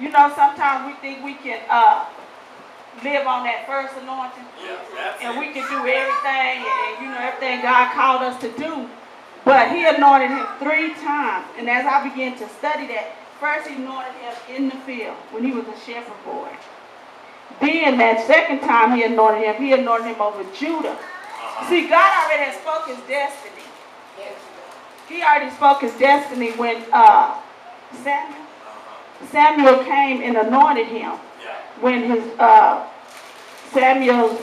You know, sometimes we think we can live on that first anointing, and we can do everything, and you know, everything God called us to do. But he anointed him 3 times. And as I began to study that, first he anointed him in the field when he was a shepherd boy. Then that second time he anointed him over Judah. See, God already had spoke his destiny. He already spoke his destiny when Samuel came and anointed him. When his Samuel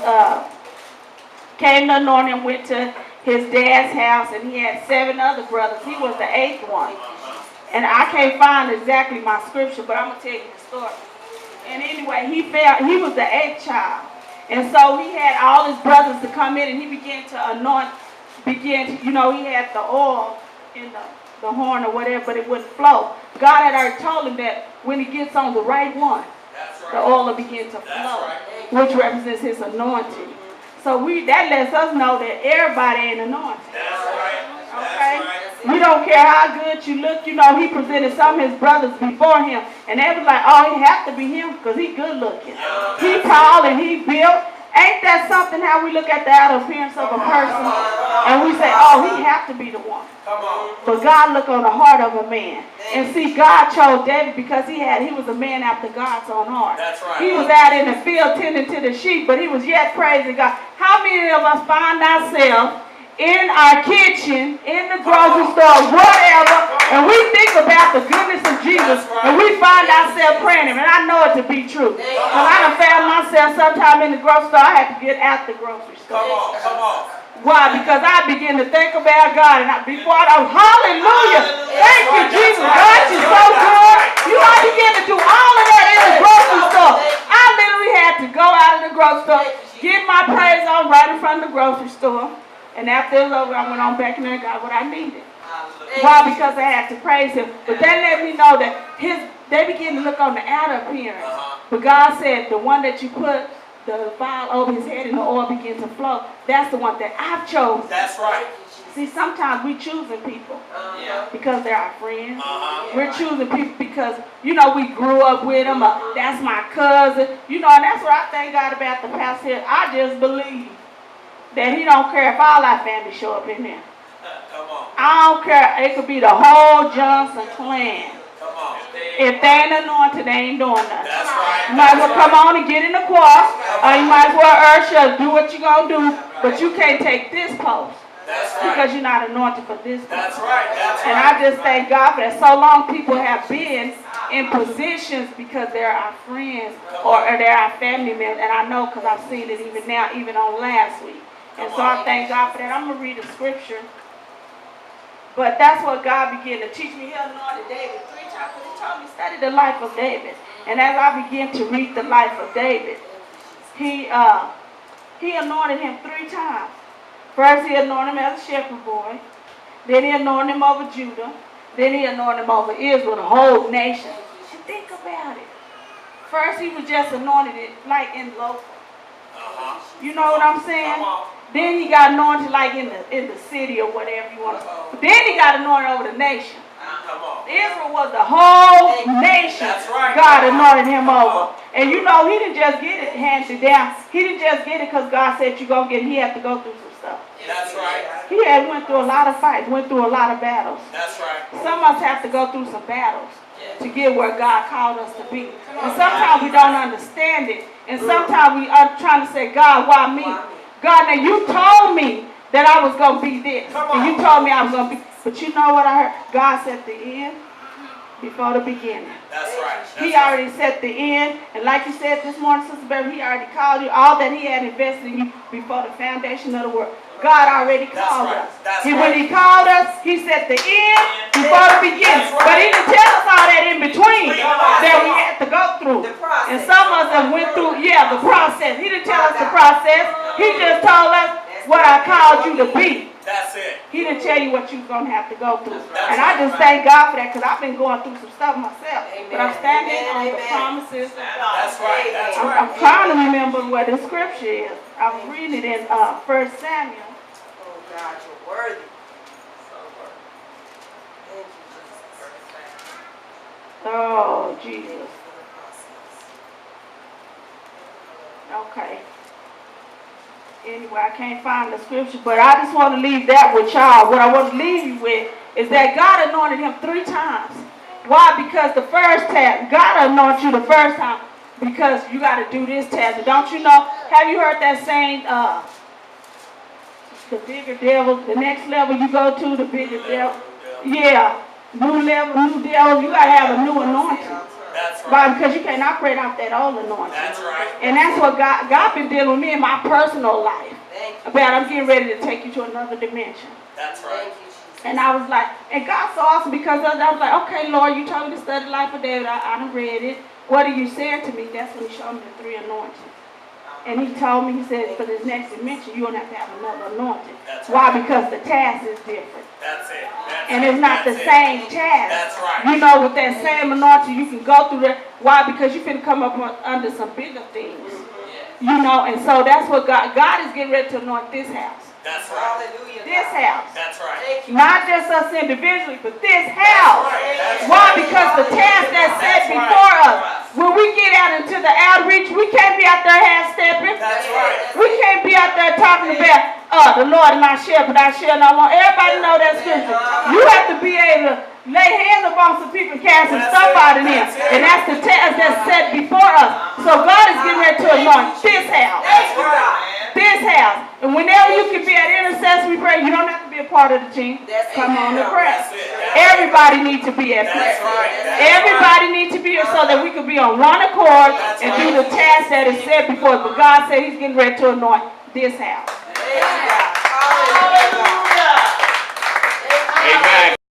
came to anoint him, went to his dad's house, and he had 7 other brothers. He was the 8th one. And I can't find exactly my scripture, but I'm going to tell you the story. And anyway, he was the 8th child. And so he had all his brothers to come in, and he began to anoint, you know, he had the oil in the horn or whatever, but it wouldn't flow. God had already told him that when he gets on the right one, the oil will begin to flow, which represents his anointing. So that lets us know that everybody ain't anointed. Okay? We don't care how good you look. You know, he presented some of his brothers before him, and they was like, oh, it have to be him because he good looking. He tall and he built. Ain't that something how we look at the outer appearance of a person and we say, oh, he have to be the one. But God look on the heart of a man. And see, God chose David because he was a man after God's own heart. He was out in the field tending to the sheep, but he was yet praising God. How many of us find ourselves in our kitchen, in the grocery store, whatever, and we think about the goodness of Jesus, and we find ourselves praying him, and I know it to be true. Because I done found myself sometime in the grocery store, I had to get out the grocery store. Come on. Why? Because I begin to think about God, and before I was, hallelujah, thank you, Jesus, God, you're so good. You I begin to do all of that in the grocery store. I literally had to go out of the grocery store, get my praise on right in front of the grocery store. And after it was over, I went on back in there and got what I needed. Why? Because I had to praise him. But that let me know that they began to look on the outer appearance. But God said, the one that you put the vial over his head and the oil begins to flow, that's the one that I've chosen. That's right. See, sometimes we choosing people because they're our friends. We're choosing people because, you know, we grew up with them. That's my cousin. You know, and that's what I thank God about the pastor here. I just believe that he don't care if all our family show up in there. Come on. I don't care. It could be the whole Johnson clan. Come on. If they ain't anointed, they ain't doing nothing. That's right. You might as well come on and get in the choir. Or you might as well usher, do what you're going to do. But you can't take this post. That's right. Because you're not anointed for this post. That's right. That's And I just thank God for that. So long people have been in positions because they're our friends or they're our family members. And I know because I've seen it even now, even on last week. And so I thank God for that. I'm going to read a scripture. But that's what God began to teach me. He anointed David 3 times. He told me study the life of David. And as I began to read the life of David, he anointed him 3 times. First he anointed him as a shepherd boy. Then he anointed him over Judah. Then he anointed him over Israel, the whole nation. And think about it. First he was just anointed like in local. You know what I'm saying? Then he got anointed like in the city or whatever you want to say. Then he got anointed over the nation. Israel was the whole nation. That's right. God anointed him over. And you know, he didn't just get it handed down. He didn't just get it because God said you're going to get it. He had to go through some stuff. That's right. He had went through a lot of fights, went through a lot of battles. That's right. Some of us have to go through some battles to get where God called us to be. And sometimes we don't understand it. And sometimes we are trying to say, God, why me? God, now you told me that I was going to be this. And you told me I was going to be. But you know what I heard? God set the end before the beginning. That's right. He already set the end. And like you said this morning, Sister Beverly, he already called you. All that he had invested in you before the foundation of the world. God already called us. When he called us, he set the end before the beginning. But he didn't tell us all that in between that we had to go through. And some of us have went through, the process. He didn't tell us the process. He just told us what I called you to be. That's it. He didn't tell you what you was going to have to go through. And I just thank God for that because I've been going through some stuff myself. But I'm standing on the promises of God. That's right. That's right. I'm trying to remember where the scripture is. I'm reading it in 1 Samuel. Oh, God, you're worthy. So worthy. Thank you, Jesus. Oh, Jesus. Okay. Anyway, I can't find the scripture, but I just want to leave that with y'all. What I want to leave you with is that God anointed him 3 times. Why? Because the first task, God anointed you the first time because you got to do this task. Don't you know? Have you heard that saying, the bigger devil, the next level you go to, the bigger devil? Yeah. New level, new devil, you got to have a new anointing. That's Why? right. Because you can't operate off that old anointing. That's right. And that's what God been dealing with me in my personal life. Thank you. About I'm getting ready to take you to another dimension. That's right. Thank you, Jesus. And I was like, and God's so awesome because I was like, okay, Lord, you told me to study the life of David. I done read it. What are you saying to me? That's when he showed me the 3 anointings. And he told me, he said, for this next dimension, you're going to have another anointing. That's Why? right. Because the task is different. That's it. That's And it. it's not the That's it. same task. That's right. You know, with that same anointing, you can go through that. Why? Because you can come up under some bigger things. You know, and so that's what God is getting ready to anoint this house. That's right. Hallelujah. This God. house. That's right. Thank you. Not just us individually, but this house. That's Why? right. Because the task that's set That's right. before us. When we get out into the outreach, we can't be out there half-stepping. That's right. We can't be out there talking about, the Lord is my shepherd, I shall not want. Everybody know that scripture. You have to be able to lay hands upon some people and cast some That's stuff it. out of them. That's it. And that's the task that's set before us. So God is getting ready to anoint this house. Thank you, God. This house. And whenever you can be at intercessory prayer, you don't have to be a part of the team. That's Come it. on to pray. That's it. That's Everybody needs to be at prayer. That's right. That's Everybody needs to be here so that we can be on one accord and do the task that is set before us. But God said he's getting ready to anoint this house. Thank you, God. Hallelujah. Amen.